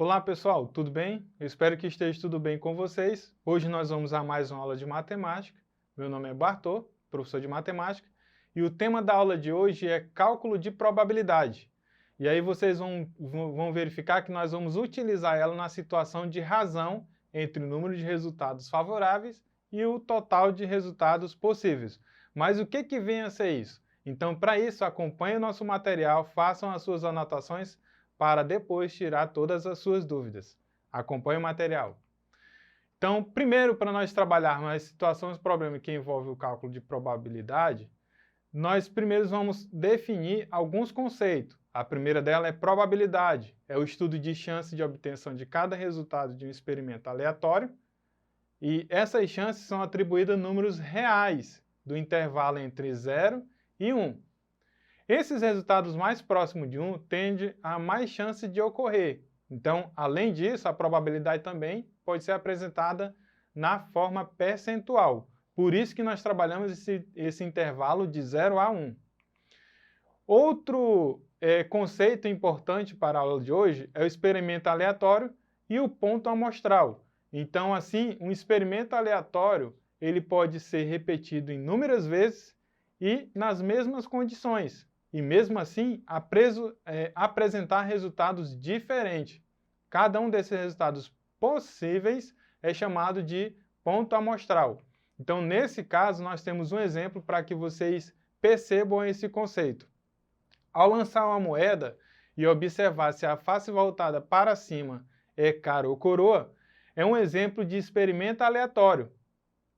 Olá pessoal, tudo bem? Eu espero que esteja tudo bem com vocês. Hoje nós vamos a mais uma aula de matemática. Meu nome é Bartô, professor de matemática, e o tema da aula de hoje é cálculo de probabilidade. E aí vocês vão verificar que nós vamos utilizar ela na situação de razão entre o número de resultados favoráveis e o total de resultados possíveis. Mas o que vem a ser isso? Então, para isso, acompanhe o nosso material, façam as suas anotações para depois tirar todas as suas dúvidas. Acompanhe o material. Então, primeiro, para nós trabalharmos as situações de problema que envolvem o cálculo de probabilidade, nós primeiro vamos definir alguns conceitos. A primeira dela é probabilidade, é o estudo de chance de obtenção de cada resultado de um experimento aleatório, e essas chances são atribuídas a números reais, do intervalo entre 0 e 1. Esses resultados mais próximos de 1 tendem a mais chance de ocorrer. Então, além disso, a probabilidade também pode ser apresentada na forma percentual. Por isso que nós trabalhamos esse intervalo de 0 a 1. Outro conceito importante para a aula de hoje é o experimento aleatório e o ponto amostral. Então, assim, um experimento aleatório ele pode ser repetido inúmeras vezes e nas mesmas condições. E mesmo assim, apresentar resultados diferentes. Cada um desses resultados possíveis é chamado de ponto amostral. Então, nesse caso, nós temos um exemplo para que vocês percebam esse conceito. Ao lançar uma moeda e observar se a face voltada para cima é cara ou coroa, é um exemplo de experimento aleatório.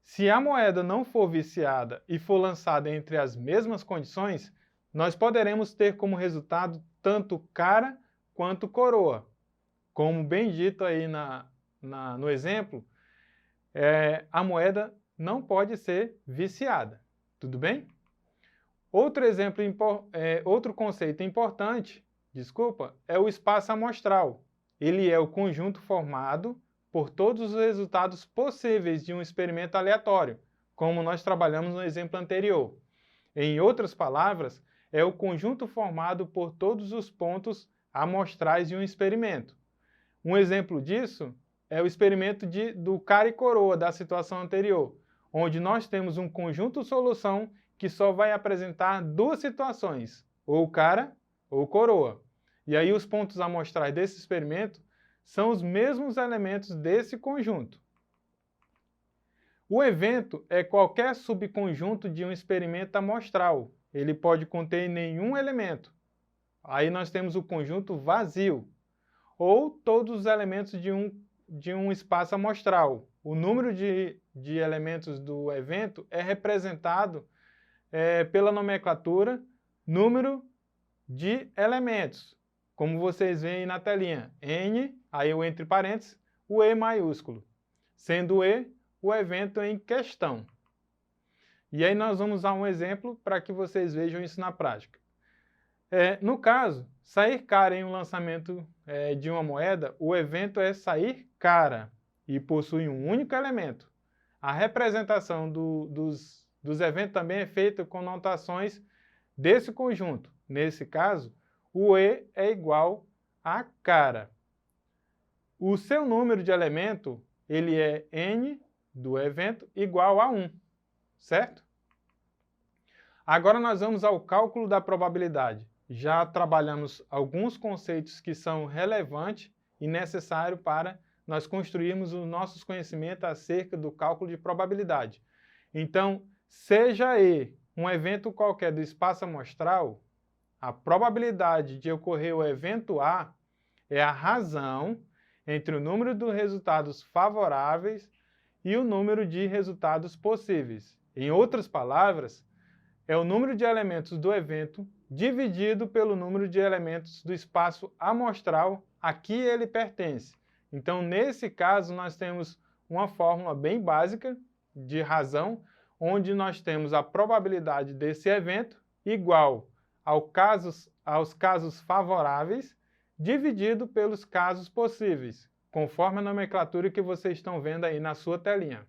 Se a moeda não for viciada e for lançada entre as mesmas condições, nós poderemos ter como resultado tanto cara quanto coroa. Como bem dito aí no exemplo, a moeda não pode ser viciada. Tudo bem? Outro conceito importante, é o espaço amostral. Ele é o conjunto formado por todos os resultados possíveis de um experimento aleatório, como nós trabalhamos no exemplo anterior. Em outras palavras, é o conjunto formado por todos os pontos amostrais de um experimento. Um exemplo disso é o experimento do cara e coroa da situação anterior, onde nós temos um conjunto solução que só vai apresentar duas situações, ou cara ou coroa. E aí os pontos amostrais desse experimento são os mesmos elementos desse conjunto. O evento é qualquer subconjunto de um experimento amostral. Ele pode conter nenhum elemento. Aí nós temos o conjunto vazio, ou todos os elementos de um espaço amostral. O número de elementos do evento é representado pela nomenclatura número de elementos, como vocês veem aí na telinha, N, aí o entre parênteses, o E maiúsculo, sendo o E o evento em questão. E aí nós vamos usar um exemplo para que vocês vejam isso na prática. No caso, sair cara em um lançamento de uma moeda, o evento é sair cara e possui um único elemento. A representação dos eventos também é feita com notações desse conjunto. Nesse caso, o E é igual a cara. O seu número de elemento, ele é N do evento igual a 1, certo? Agora nós vamos ao cálculo da probabilidade. Já trabalhamos alguns conceitos que são relevantes e necessários para nós construirmos os nossos conhecimentos acerca do cálculo de probabilidade. Então, seja E um evento qualquer do espaço amostral, a probabilidade de ocorrer o evento A é a razão entre o número de resultados favoráveis e o número de resultados possíveis. Em outras palavras, é o número de elementos do evento dividido pelo número de elementos do espaço amostral a que ele pertence. Então, nesse caso, nós temos uma fórmula bem básica de razão, onde nós temos a probabilidade desse evento igual aos casos favoráveis dividido pelos casos possíveis, conforme a nomenclatura que vocês estão vendo aí na sua telinha.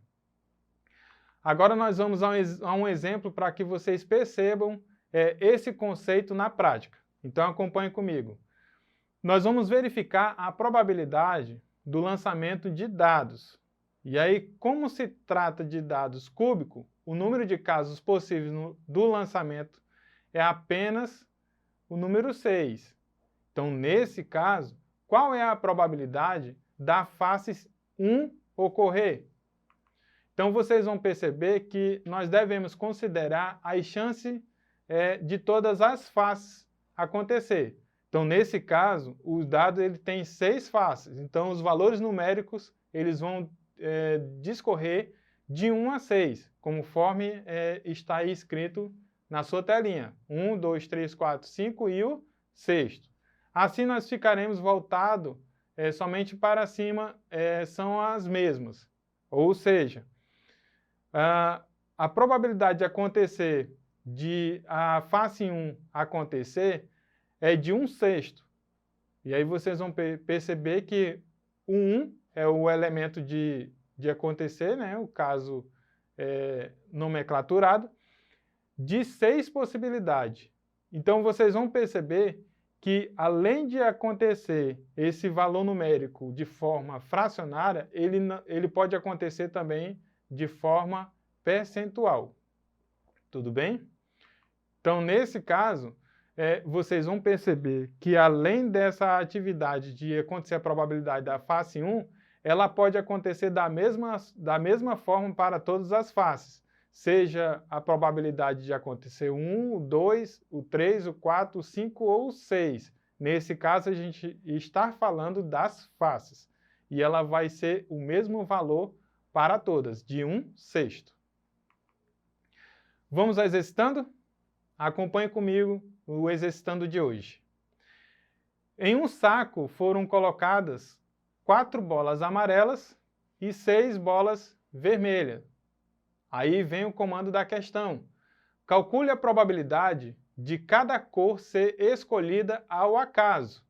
Agora nós vamos a um exemplo para que vocês percebam esse conceito na prática. Então acompanhe comigo. Nós vamos verificar a probabilidade do lançamento de dados. E aí, como se trata de dados cúbicos, o número de casos possíveis do lançamento é apenas o número 6. Então, nesse caso, qual é a probabilidade da face 1 ocorrer? Então, vocês vão perceber que nós devemos considerar as chances de todas as faces acontecer. Então, nesse caso, o dado ele tem 6 faces. Então, os valores numéricos eles vão discorrer de 1 a 6, conforme está aí escrito na sua telinha. 1, 2, 3, 4, 5 e o sexto. Assim, nós ficaremos voltados somente para cima, são as mesmas. Ou seja, a probabilidade de acontecer, de a face 1 acontecer, é de 1/6. E aí vocês vão perceber que o 1 é o elemento de acontecer, né? O caso nomenclaturado, de 6 possibilidades. Então vocês vão perceber que, além de acontecer esse valor numérico de forma fracionária, ele pode acontecer também de forma percentual. Tudo bem? Então, nesse caso, vocês vão perceber que, além dessa atividade de acontecer a probabilidade da face 1, ela pode acontecer da mesma forma para todas as faces, seja a probabilidade de acontecer 1, o 2, o 3, o 4, o 5 ou o 6. Nesse caso, a gente está falando das faces, e ela vai ser o mesmo valor para todas, de 1/6. Vamos exercitando? Acompanhe comigo o exercitando de hoje. Em um saco foram colocadas 4 bolas amarelas e 6 bolas vermelhas. Aí vem o comando da questão. Calcule a probabilidade de cada cor ser escolhida ao acaso.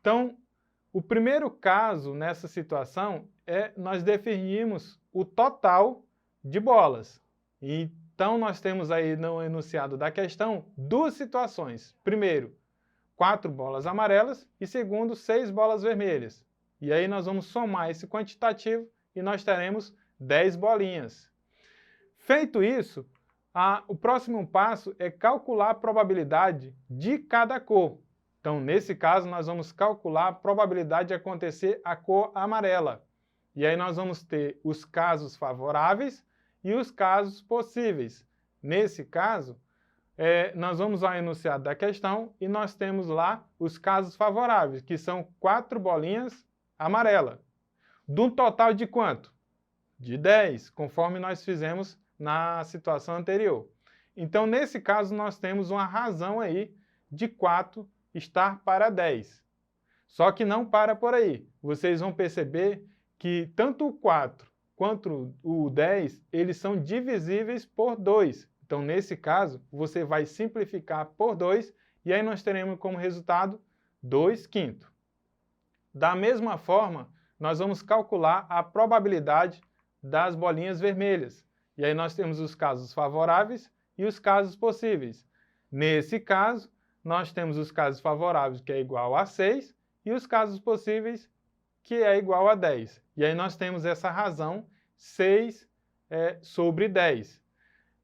Então, o primeiro caso nessa situação é nós definirmos o total de bolas. Então, nós temos aí no enunciado da questão 2 situações. Primeiro, 4 bolas amarelas e segundo, 6 bolas vermelhas. E aí nós vamos somar esse quantitativo e nós teremos 10 bolinhas. Feito isso, o próximo passo é calcular a probabilidade de cada cor. Então, nesse caso, nós vamos calcular a probabilidade de acontecer a cor amarela. E aí nós vamos ter os casos favoráveis e os casos possíveis. Nesse caso, nós vamos ao enunciado da questão e nós temos lá os casos favoráveis, que são 4 bolinhas amarelas. De um total de quanto? De 10, conforme nós fizemos na situação anterior. Então, nesse caso, nós temos uma razão aí de 4 estar para 10. Só que não para por aí. Vocês vão perceber que tanto o 4 quanto o 10, eles são divisíveis por 2. Então, nesse caso, você vai simplificar por 2 e aí nós teremos como resultado 2/5. Da mesma forma, nós vamos calcular a probabilidade das bolinhas vermelhas. E aí nós temos os casos favoráveis e os casos possíveis. Nesse caso, nós temos os casos favoráveis, que é igual a 6, e os casos possíveis, que é igual a 10. E aí nós temos essa razão, 6 sobre 10.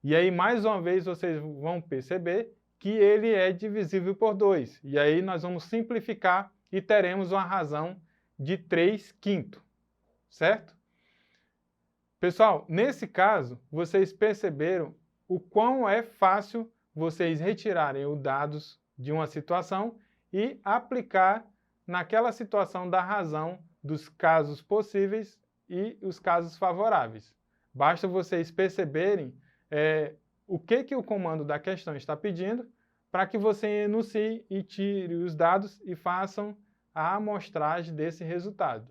E aí, mais uma vez, vocês vão perceber que ele é divisível por 2. E aí nós vamos simplificar e teremos uma razão de 3/5, certo? Pessoal, nesse caso, vocês perceberam o quão é fácil vocês retirarem os dados de uma situação e aplicar naquela situação da razão dos casos possíveis e os casos favoráveis. Basta vocês perceberem o que o comando da questão está pedindo para que você enuncie e tire os dados e façam a amostragem desse resultado.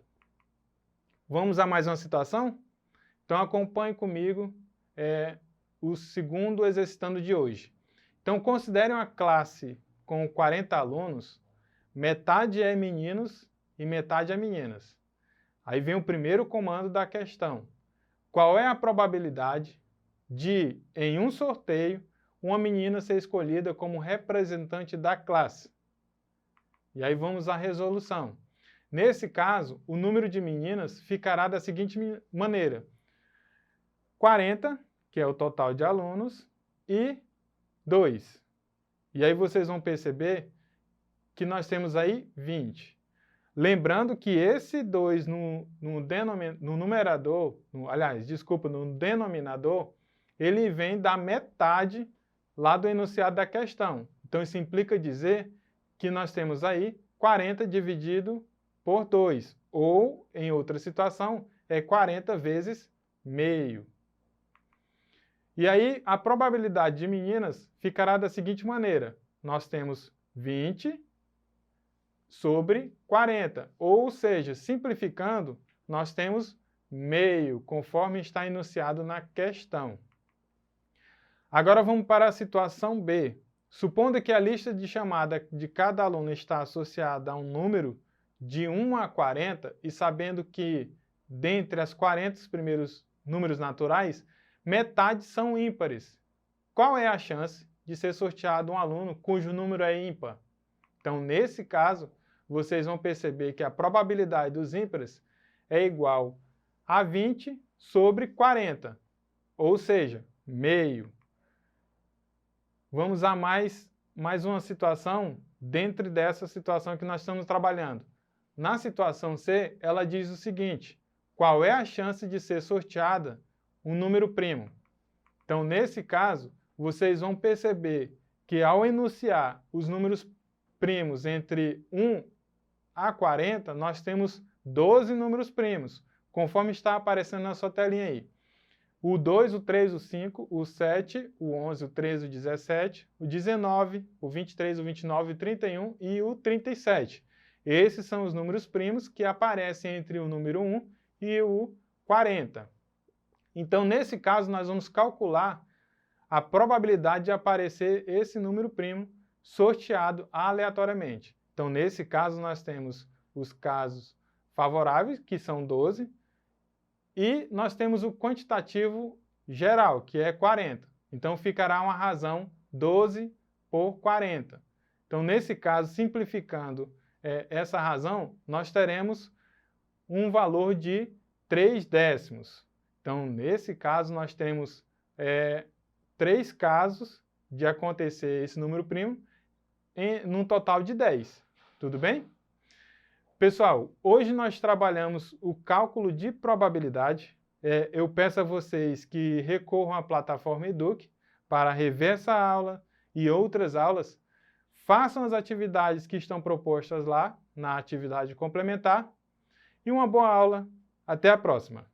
Vamos a mais uma situação? Então, acompanhe comigo o segundo exercitando de hoje. Então, considere uma classe com 40 alunos, metade é meninos e metade é meninas. Aí vem o primeiro comando da questão. Qual é a probabilidade de, em um sorteio, uma menina ser escolhida como representante da classe? E aí vamos à resolução. Nesse caso, o número de meninas ficará da seguinte maneira: 40, que é o total de alunos, e 2. E aí vocês vão perceber que nós temos aí 20. Lembrando que esse 2 no numerador, no denominador, ele vem da metade lá do enunciado da questão. Então, isso implica dizer que nós temos aí 40 dividido por 2, ou, em outra situação, é 40 vezes meio. E aí, a probabilidade de meninas ficará da seguinte maneira: nós temos 20 sobre 40, ou seja, simplificando, nós temos meio, conforme está enunciado na questão. Agora vamos para a situação B. Supondo que a lista de chamada de cada aluno está associada a um número de 1 a 40 e sabendo que, dentre as 40 primeiros números naturais, metade são ímpares. Qual é a chance de ser sorteado um aluno cujo número é ímpar? Então, nesse caso, vocês vão perceber que a probabilidade dos ímpares é igual a 20 sobre 40, ou seja, meio. Vamos a mais uma situação dentro dessa situação que nós estamos trabalhando. Na situação C, ela diz o seguinte: qual é a chance de ser sorteada um número primo? Então, nesse caso, vocês vão perceber que ao enunciar os números primos entre 1 a 40, nós temos 12 números primos, conforme está aparecendo na sua telinha aí. O 2, o 3, o 5, o 7, o 11, o 13, o 17, o 19, o 23, o 29, o 31 e o 37. Esses são os números primos que aparecem entre o número 1 e o 40. Então, nesse caso, nós vamos calcular a probabilidade de aparecer esse número primo sorteado aleatoriamente. Então, nesse caso, nós temos os casos favoráveis, que são 12, e nós temos o quantitativo geral, que é 40. Então, ficará uma razão 12 por 40. Então, nesse caso, simplificando essa razão, nós teremos um valor de 3 décimos. Então, nesse caso, nós temos 3 casos de acontecer esse número primo num total de 10. Tudo bem? Pessoal, hoje nós trabalhamos o cálculo de probabilidade. Eu peço a vocês que recorram à plataforma Eduque para rever essa aula e outras aulas. Façam as atividades que estão propostas lá na atividade complementar. E uma boa aula. Até a próxima!